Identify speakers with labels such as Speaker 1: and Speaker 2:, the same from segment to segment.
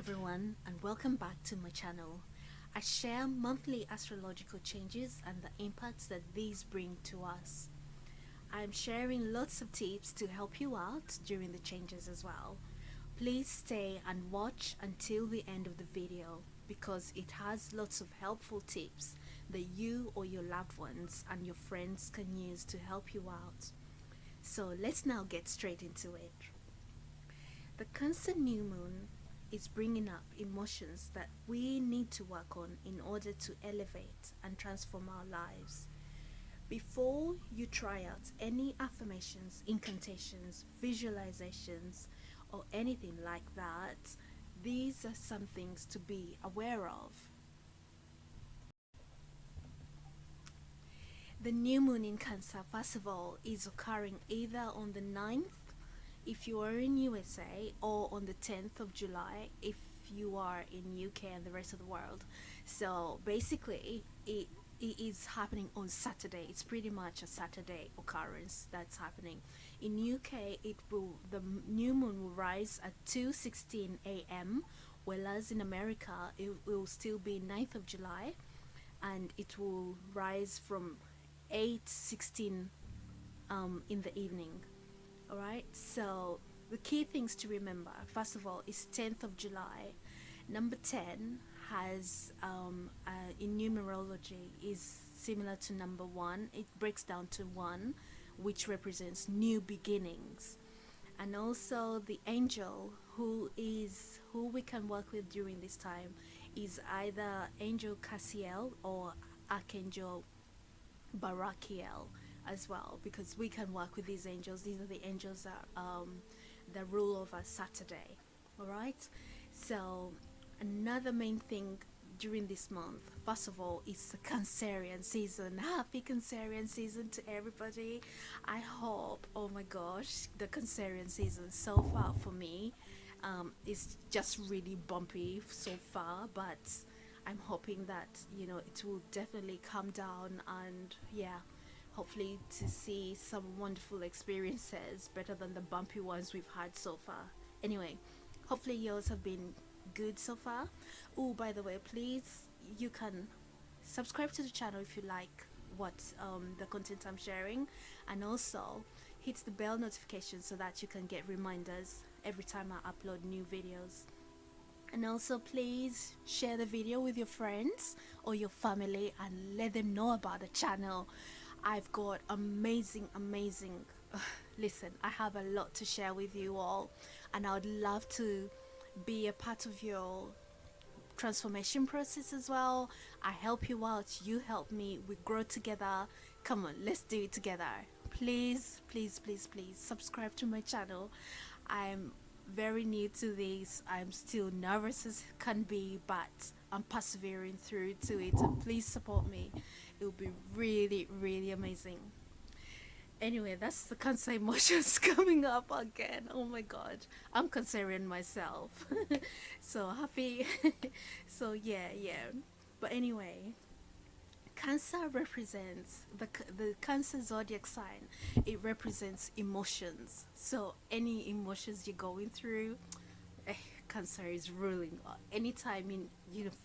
Speaker 1: everyone, and welcome back to my channel. I share monthly astrological changes and the impacts that these bring to us. I'm sharing lots of tips to help you out during the changes as well. Please stay and watch until the end of the video because it has lots of helpful tips that you or your loved ones and your friends can use to help you out. So let's now get straight into it. The Cancer New Moon is bringing up emotions that we need to work on in order to elevate and transform our lives. Before you try out any affirmations, incantations, visualizations, or anything like that, these are some things to be aware of. The new moon in Cancer, first of all, is occurring either on the 9th if you are in USA or on the 10th of July if you are in UK and the rest of the world. So basically it is happening on Saturday. It's pretty much a Saturday occurrence that's happening. In UK the new moon will rise at 2:16 a.m. whereas in America it will still be 9th of July and it will rise from 8:16 in the evening. Alright, so the key things to remember, first of all, is 10th of July. Number 10 has, in numerology, is similar to number 1. It breaks down to 1, which represents new beginnings. And also the angel who we can work with during this time is either Angel Cassiel or Archangel Barakiel as well, because we can work with these angels. These are the angels that rule over Saturday. All right, so another main thing during this month, first of all, is the Cancerian season. Happy Cancerian season to everybody. I hope, oh my gosh, the Cancerian season so far for me is just really bumpy so far, but I'm hoping that it will definitely calm down, and yeah, hopefully to see some wonderful experiences better than the bumpy ones we've had so far. Anyway, hopefully yours have been good so far. Oh, by the way, please, you can subscribe to the channel if you like what the content I'm sharing, and also hit the bell notification so that you can get reminders every time I upload new videos. And also please share the video with your friends or your family and let them know about the channel. I've got amazing listen, I have a lot to share with you all, and I would love to be a part of your transformation process as well. I help you out, you help me, we grow together. Come on, let's do it together. Please subscribe to my channel. I'm very new to this. I'm still nervous as can be, but I'm persevering through to it, and please support me. It will be really amazing. Anyway, that's the Cancer emotions coming up again. Oh my god, I'm Cancerian myself. So happy. So yeah, but anyway, Cancer represents the Cancer zodiac sign. It represents emotions. So any emotions you're going through, Cancer is ruling. Anytime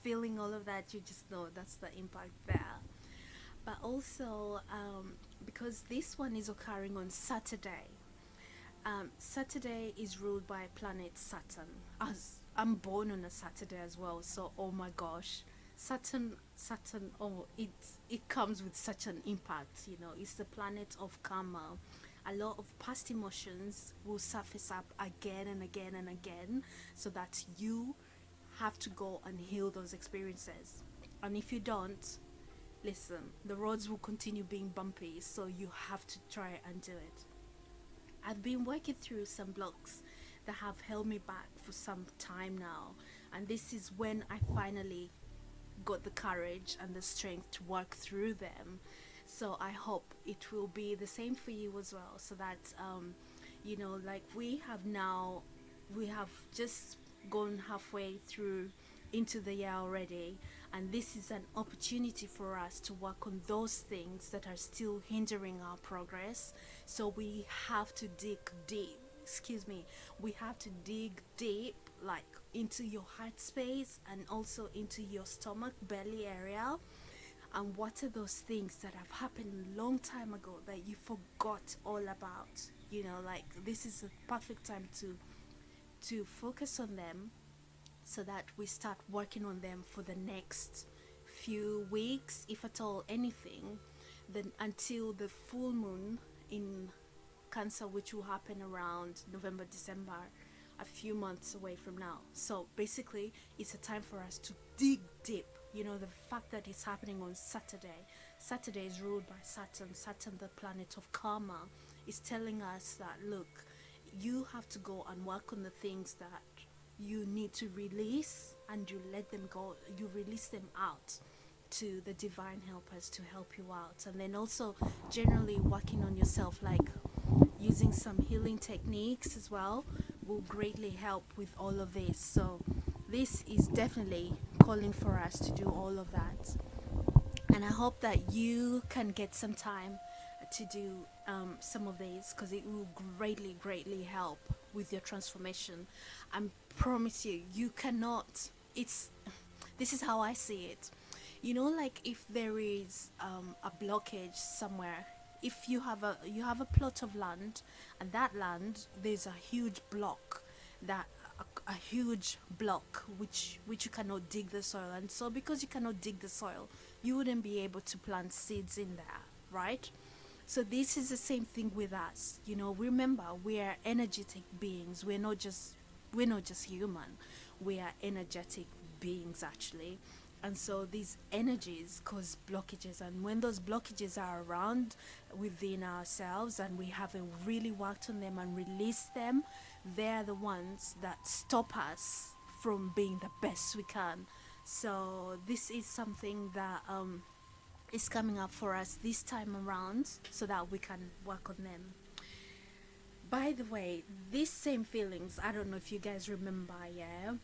Speaker 1: feeling all of that, you just know that's the impact there. But also because this one is occurring on Saturday. Saturday is ruled by planet Saturn. As I'm born on a Saturday as well, so oh my gosh, Saturn, oh, it comes with such an impact. It's the planet of karma. A lot of past emotions will surface up again and again and again, so that you have to go and heal those experiences. And if you don't, listen, the roads will continue being bumpy, so you have to try and do it. I've been working through some blocks that have held me back for some time now, and this is when I finally got the courage and the strength to work through them. So I hope it will be the same for you as well, so that like we have just gone halfway through into the year already, and this is an opportunity for us to work on those things that are still hindering our progress. So we have to dig deep, we have to dig deep like into your heart space and also into your stomach belly area. And what are those things that have happened a long time ago that you forgot all about? Like this is a perfect time to focus on them, so that we start working on them for the next few weeks, if at all anything, then until the full moon in Cancer, which will happen around November, December, a few months away from now. So basically, it's a time for us to dig deep. The fact that it's happening on Saturday. Saturday is ruled by Saturn. Saturn, the planet of karma, is telling us that, look, you have to go and work on the things that you need to release, and you let them go. You release them out to the divine helpers to help you out. And then also generally working on yourself, like using some healing techniques as well, will greatly help with all of this. So this is definitely calling for us to do all of that, and I hope that you can get some time to do some of these, because it will greatly help with your transformation. I promise you, you cannot. It's This is how I see it. Like if there is a blockage somewhere, if you have a plot of land, and that land there's a huge block, that a huge block which you cannot dig the soil, and so because you cannot dig the soil, you wouldn't be able to plant seeds in there, right? So this is the same thing with us. Remember, we are energetic beings. We're not just human. We are energetic beings, actually. And so these energies cause blockages, and when those blockages are around within ourselves and we haven't really worked on them and released them, they're the ones that stop us from being the best we can. So this is something that is coming up for us this time around, so that we can work on them. By the way, these same feelings, I don't know if you guys remember, yeah,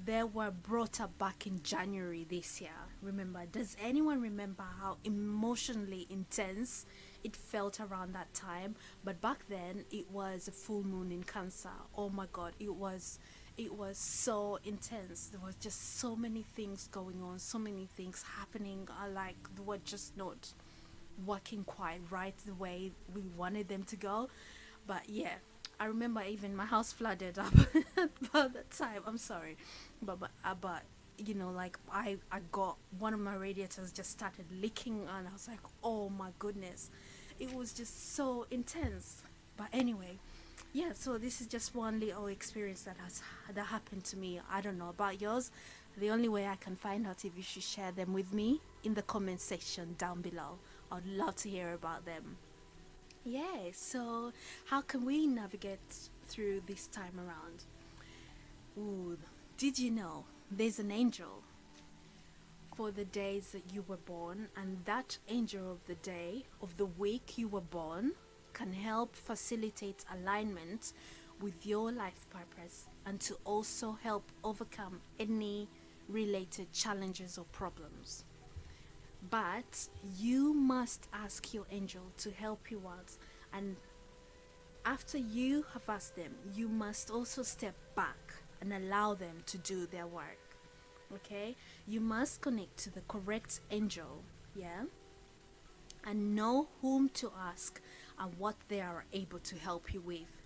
Speaker 1: they were brought up back in January this year. Remember, does anyone remember how emotionally intense it felt around that time? But back then, it was a full moon in Cancer. Oh my God, it was so intense. There was just so many things going on, so many things happening. Like they were just not working quite right the way we wanted them to go. But yeah, I remember even my house flooded up about that time. I'm sorry, but like I got one of my radiators just started leaking, and I was like, oh my goodness, it was just so intense. But anyway, yeah. So this is just one little experience that happened to me. I don't know about yours. The only way I can find out if you should share them with me in the comment section down below. I'd love to hear about them. Yeah, so how can we navigate through this time around? Ooh, did you know there's an angel for the days that you were born, and that angel of the day of the week you were born can help facilitate alignment with your life purpose, and to also help overcome any related challenges or problems. But you must ask your angel to help you out, and after you have asked them, you must also step back and allow them to do their work. Okay, you must connect to the correct angel, yeah, and know whom to ask and what they are able to help you with.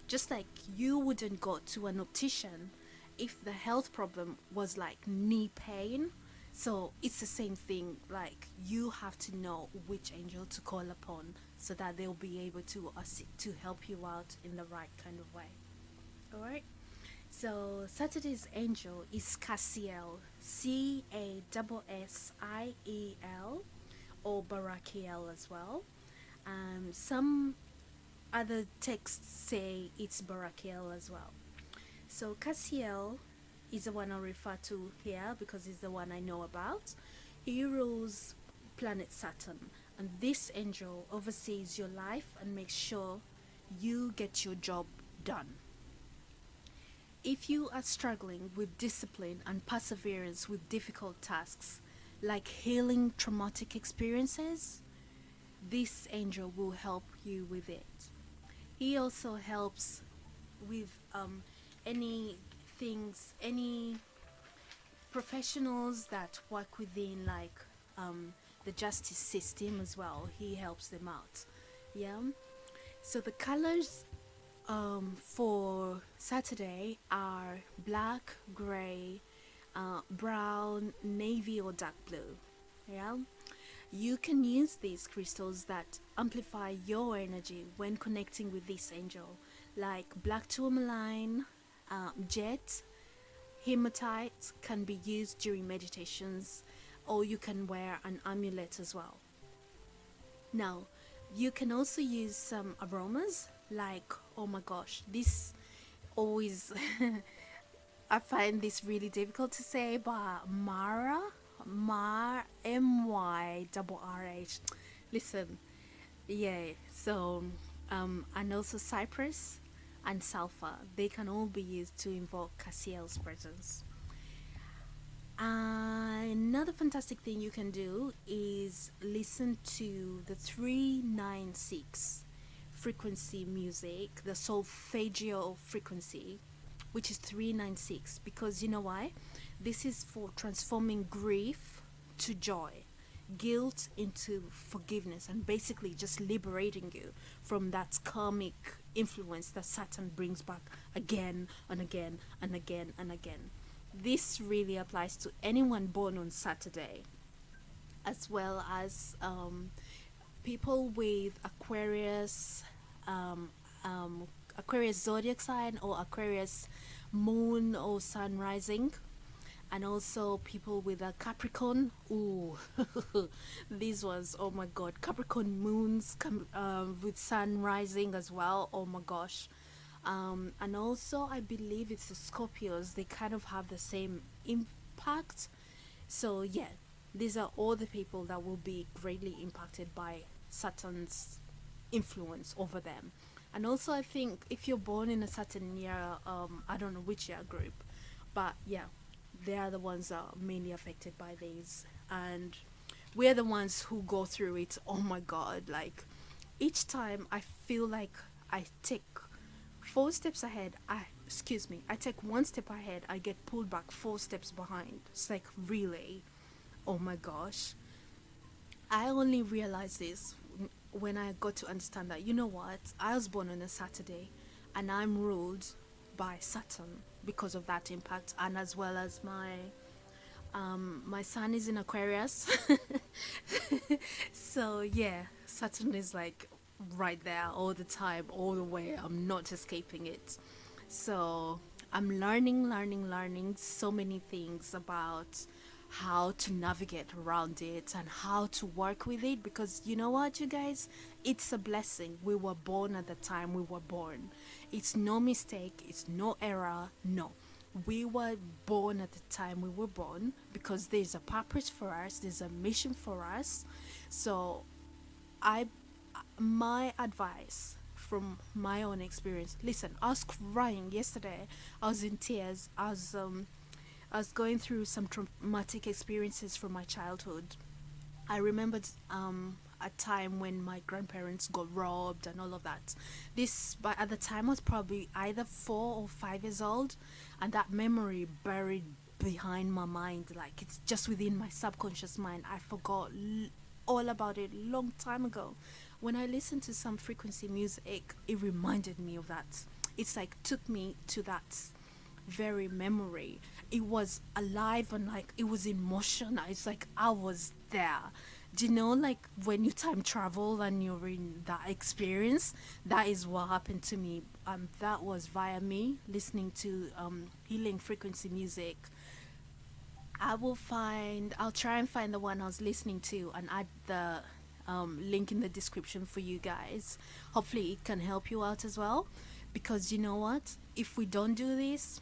Speaker 1: Just like you wouldn't go to an optician if the health problem was like knee pain. So it's the same thing, like you have to know which angel to call upon, so that they'll be able to help you out in the right kind of way. All right. So Saturday's angel is Cassiel, Cassiel, or Barakiel as well. Some other texts say it's Barakiel as well. So Cassiel is the one I'll refer to here because it's the one I know about. He rules planet Saturn, and this angel oversees your life and makes sure you get your job done. If you are struggling with discipline and perseverance with difficult tasks, like healing traumatic experiences, this angel will help you with it. He also helps with any things, any professionals that work within like the justice system as well, he helps them out. Yeah. So the colors for Saturday are black, gray, brown, navy, or dark blue. Yeah. You can use these crystals that amplify your energy when connecting with this angel, like black tourmaline, jet, hematite can be used during meditations, or you can wear an amulet as well. Now, you can also use some aromas like, oh my gosh, this always I find this really difficult to say, but MYRRH. Listen, yeah. So, and also cypress and sulfur, they can all be used to invoke Cassiel's presence. Another fantastic thing you can do is listen to the 396 frequency music, the solfeggio frequency, which is 396, because you know why? This is for transforming grief to joy, guilt into forgiveness, and basically just liberating you from that karmic influence that Saturn brings back again and again and again and again. This really applies to anyone born on Saturday, as well as people with um, Aquarius zodiac sign, or Aquarius moon or sun rising, and also people with a Capricorn. Ooh, these ones, oh my god, Capricorn moons with sun rising as well. Oh my gosh. And also, I believe it's the Scorpios. They kind of have the same impact. So yeah, these are all the people that will be greatly impacted by Saturn's influence over them. And also, I think if you're born in a certain year, I don't know which year group, but yeah, they are the ones that are mainly affected by these. And we're the ones who go through it. Oh my god, like each time I feel like I take 4 steps ahead, I take 1 step ahead, I get pulled back 4 steps behind. It's like, really? Oh my gosh. I only realized this when I got to understand that, you know what, I was born on a Saturday and I'm ruled by Saturn because of that impact, and as well as my son is in Aquarius. So yeah, Saturn is like right there all the time, all the way. I'm not escaping it. So I'm learning so many things about how to navigate around it and how to work with it, because you know what, you guys, it's a blessing. We were born at the time we were born. It's no mistake, it's no error, no. We were born at the time we were born because there's a purpose for us, there's a mission for us. So I my advice from my own experience, listen, I was crying yesterday, I was in tears, I was going through some traumatic experiences from my childhood. I remembered a time when my grandparents got robbed and all of that. This, but at the time, I was probably either 4 or 5 years old, and that memory buried behind my mind, like it's just within my subconscious mind. I forgot all about it long time ago. When I listened to some frequency music, it reminded me of that. It's like took me to that very memory. It was alive and like it was in motion. It's like I was there. Do you know, like when you time travel and you're in that experience? That is what happened to me. That was via me listening to healing frequency music. I'll try and find the one I was listening to and add the link in the description for you guys. Hopefully, it can help you out as well. Because you know what? If we don't do this,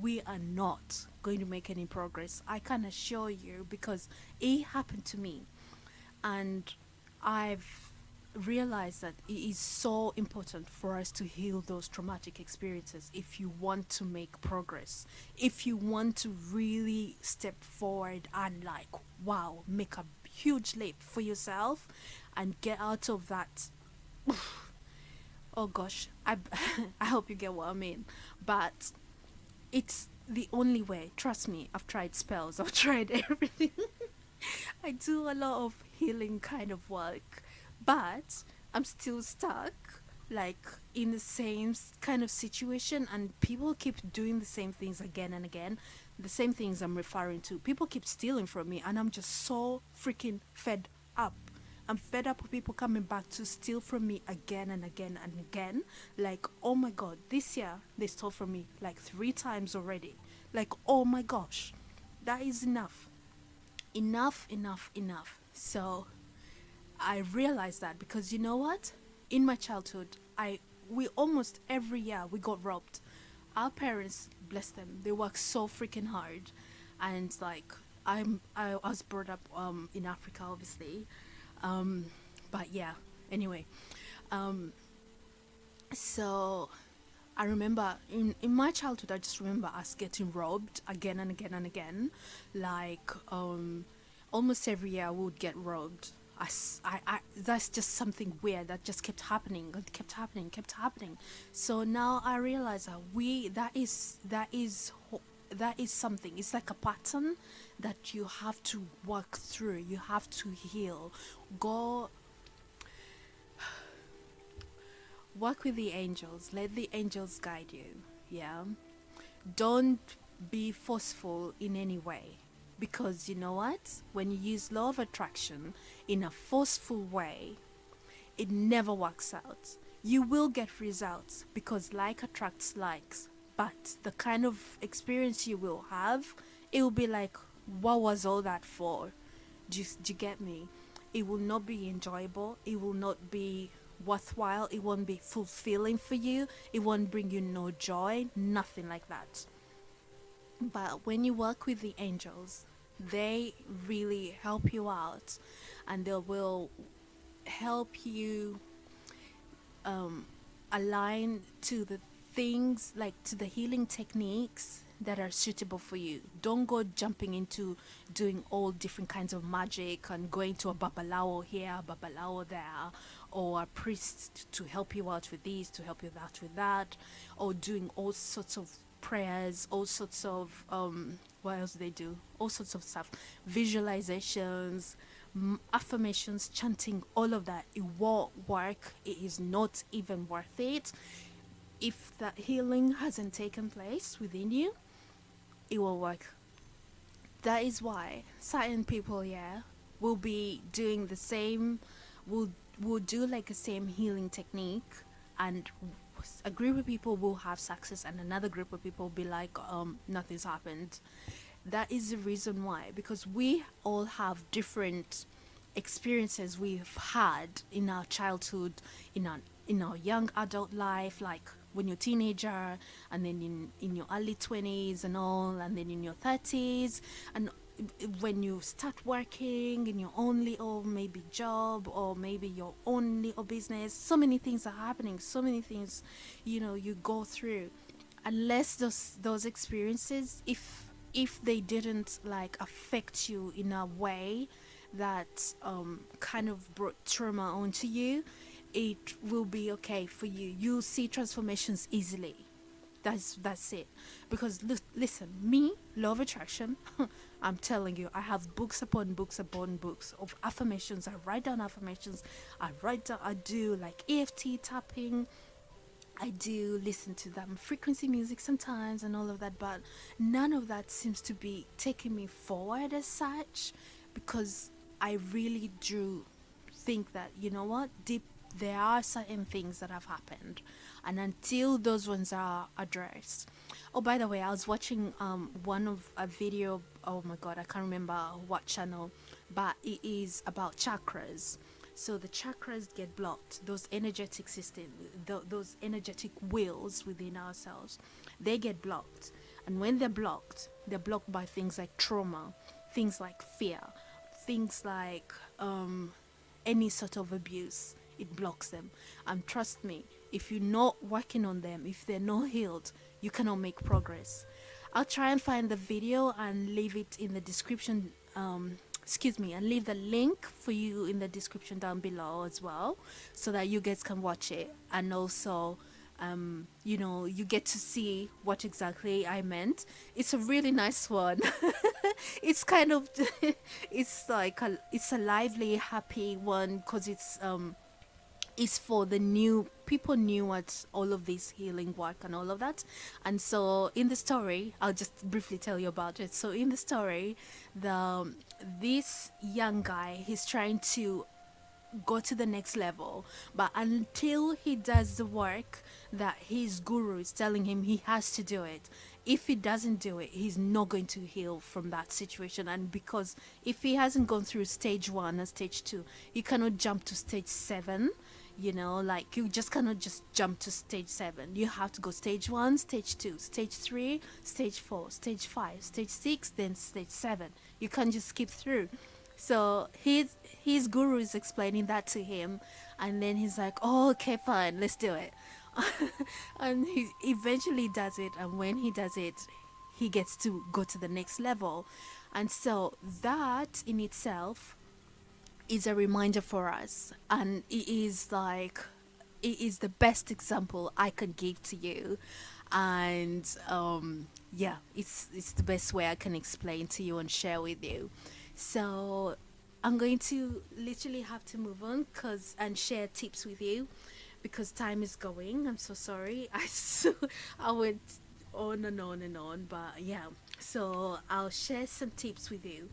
Speaker 1: we are not going to make any progress. I can assure you, because it happened to me. And I've realized that it is so important for us to heal those traumatic experiences if you want to make progress, if you want to really step forward and like, wow, make a huge leap for yourself and get out of that. Oh gosh, I I hope you get what I mean. But it's the only way. Trust me, I've tried spells, I've tried everything. I do a lot of healing kind of work, but I'm still stuck, like in the same kind of situation, and people keep doing the same things again and again. The same things I'm referring to. People keep stealing from me, and I'm just so freaking fed up. I'm fed up with people coming back to steal from me again and again and again. Like, oh my god, this year they stole from me like 3 times already. Like, oh my gosh, that is enough. Enough, enough, enough. So I realized that because you know what? In my childhood, we almost every year we got robbed. Our parents, bless them, they work so freaking hard, and like I was brought up in Africa, obviously, but yeah. Anyway, um, so I remember in my childhood, I just remember us getting robbed again and again and again. Like, almost every year we would get robbed. That's just something weird that just kept happening, it kept happening, kept happening. So now I realize that that is something. It's like a pattern that you have to work through. You have to heal. Go work with the angels. Let the angels guide you. Yeah. Don't be forceful in any way. Because you know what? When you use law of attraction in a forceful way, it never works out. You will get results because like attracts likes. But the kind of experience you will have, it will be like, what was all that for? Do you get me? It will not be enjoyable. It will not be worthwhile. It won't be fulfilling for you. It won't bring you no joy. Nothing like that. But when you work with the angels, they really help you out, and they will help you align to the things, like to the healing techniques that are suitable for you. Don't go jumping into doing all different kinds of magic and going to a babalao here, babalao there, or a priest to help you out with this, to help you out with that, or doing all sorts of prayers, all sorts of what else do they do? All sorts of stuff, visualizations, affirmations, chanting, all of that. It won't work. It is not even worth it. If that healing hasn't taken place within you, it will work. That is why certain people, yeah, will be doing the same, will will do like the same healing technique, and a group of people will have success, and another group of people will be like, nothing's happened. That is the reason why, because we all have different experiences we've had in our childhood, in our young adult life, like when you're a teenager, and then in your early 20s and all, and then in your 30s, and when you start working in your own little maybe job, or maybe your own little business. So many things are happening, so many things, you go through. Unless those experiences, if they didn't like affect you in a way that kind of brought trauma onto you, it will be okay for you. You'll see transformations easily. That's it. Because listen, me, law of attraction, I'm telling you, I have books upon books upon books of affirmations. I write down affirmations. I do like EFT tapping. I do listen to them frequency music sometimes and all of that, but none of that seems to be taking me forward as such, because I really do think that, you know what, deep, there are certain things that have happened, and until those ones are addressed. Oh, by the way, I was watching one of a video. Oh my god, I can't remember what channel, but it is about chakras. So the chakras get blocked. Those energetic system, those energetic wheels within ourselves, they get blocked. And when they're blocked by things like trauma, things like fear, things like any sort of abuse. It blocks them. And trust me, if you're not working on them, if they're not healed, you cannot make progress. I'll try and find the video and leave it in the description. And leave the link for you in the description down below as well, so that you guys can watch it. And also, You get to see what exactly I meant. It's a really nice one. It's kind of it's a lively, happy one because it's for the new people new at all of this healing work and all of that. And so in the story, I'll just briefly tell you about it. So in the story, the this young guy, he's trying to go to the next level, but until he does the work that his guru is telling him he has to do it, if he doesn't do it, he's not going to heal from that situation. And because if he hasn't gone through stage 1 and stage 2, you cannot jump to stage 7. Like you just cannot just jump to stage 7. You have to go stage 1, stage 2, stage 3, stage 4, stage 5, stage 6, then stage 7. You can't just skip through. So his guru is explaining that to him, and then he's like, "Oh, okay, fine, let's do it." And he eventually does it, and when he does it, he gets to go to the next level. And so that in itself is a reminder for us, and it is the best example I can give to you. And yeah, it's the best way I can explain to you and share with you. So I'm going to literally have to move on cause and share tips with you because time is going. I'm so sorry. I went on and on and on, but yeah. So I'll share some tips with you,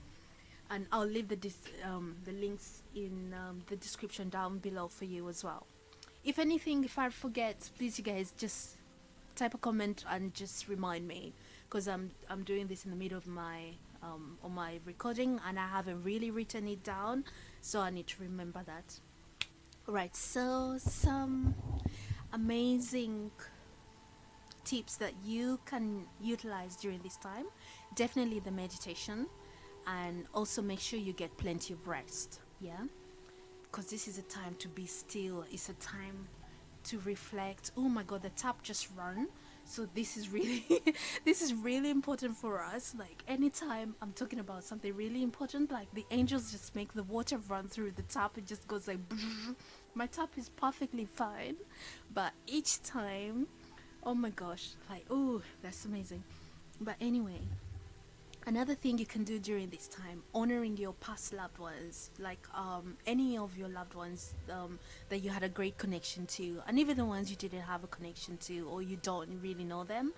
Speaker 1: and I'll leave the links in the description down below for you as well. If anything, if I forget, please you guys just type a comment and just remind me, because I'm doing this in the middle of my on my recording and I haven't really written it down, so I need to remember that. Right, so some amazing tips that you can utilize during this time. Definitely the meditation, and also make sure you get plenty of rest. Yeah, because this is a time to be still. It's a time to reflect. Oh my god, the tap just run. So this is really this is really important for us. Like anytime I'm talking about something really important, like the angels just make the water run through the tap. It just goes like my tap is perfectly fine, but each time, oh my gosh, like, oh, that's amazing. But anyway, another thing you can do during this time, honoring your past loved ones, like any of your loved ones that you had a great connection to, and even the ones you didn't have a connection to or you don't really know them,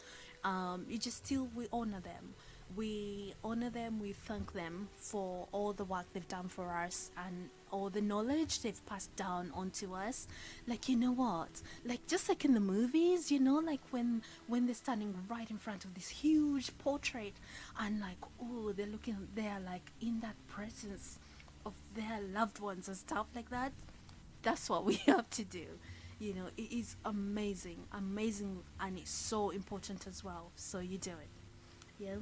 Speaker 1: you just still, we honor them. We honor them, we thank them for all the work they've done for us and all the knowledge they've passed down onto us. Like, you know what, like just like in the movies, like when they're standing right in front of this huge portrait, and like, oh, they're like in that presence of their loved ones and stuff like that. That's what we have to do. It is amazing, amazing, and it's so important as well, so you do it. Yeah.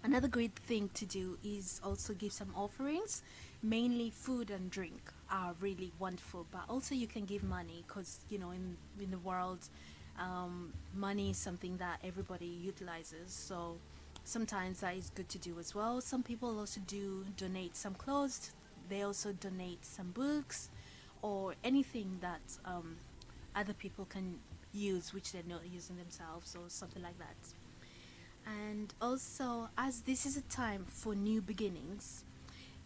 Speaker 1: Another great thing to do is also give some offerings. Mainly food and drink are really wonderful, but also you can give money because, in the world, money is something that everybody utilizes. So sometimes that is good to do as well. Some people also do donate some clothes, they also donate some books or anything that other people can use which they're not using themselves or something like that. And also, as this is a time for new beginnings,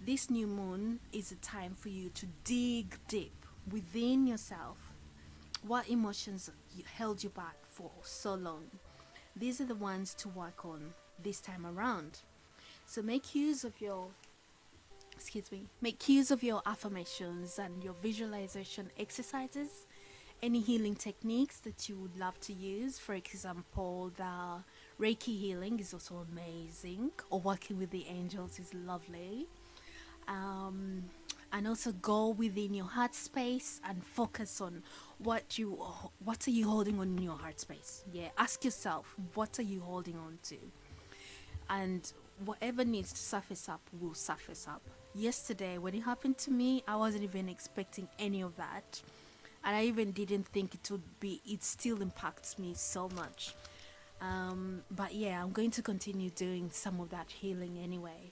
Speaker 1: this new moon is a time for you to dig deep within yourself. What emotions held you back for so long? These are the ones to work on this time around. So make use of your affirmations and your visualization exercises. Any healing techniques that you would love to use, for example, the Reiki healing is also amazing, or working with the angels is lovely. um, and also go within your heart space and focus on what are you holding on in your heart space. Yeah, ask yourself, what are you holding on to? And whatever needs to surface up will surface up. Yesterday when it happened to me, I wasn't even expecting any of that, and I even didn't think it still impacts me so much. But yeah, I'm going to continue doing some of that healing anyway.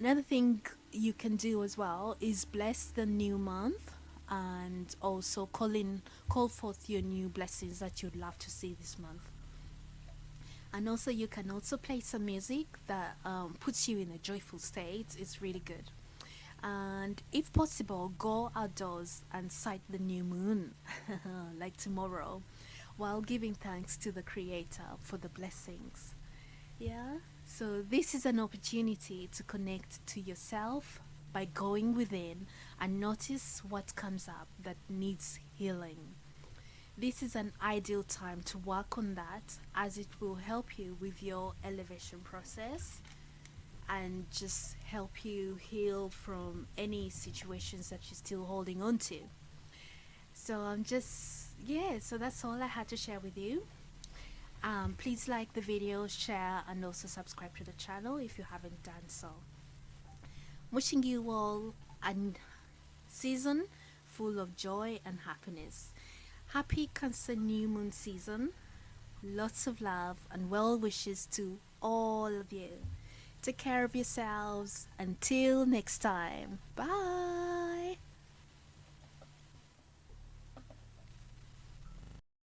Speaker 1: Another thing you can do as well is bless the new month. and also call forth your new blessings that you'd love to see this month. And also you can also play some music that puts you in a joyful state. It's really good. And if possible, go outdoors and sight the new moon like tomorrow, while giving thanks to the creator for the blessings. Yeah, so this is an opportunity to connect to yourself by going within and notice what comes up that needs healing. This is an ideal time to work on that, as it will help you with your elevation process and just help you heal from any situations that you're still holding on to. So yeah, so that's all I had to share with you. Please like the video, share, and also subscribe to the channel if you haven't done so. Wishing you all a season full of joy and happiness. Happy Cancer New Moon season. Lots of love and well wishes to all of you. Take care of yourselves. Until next time. Bye.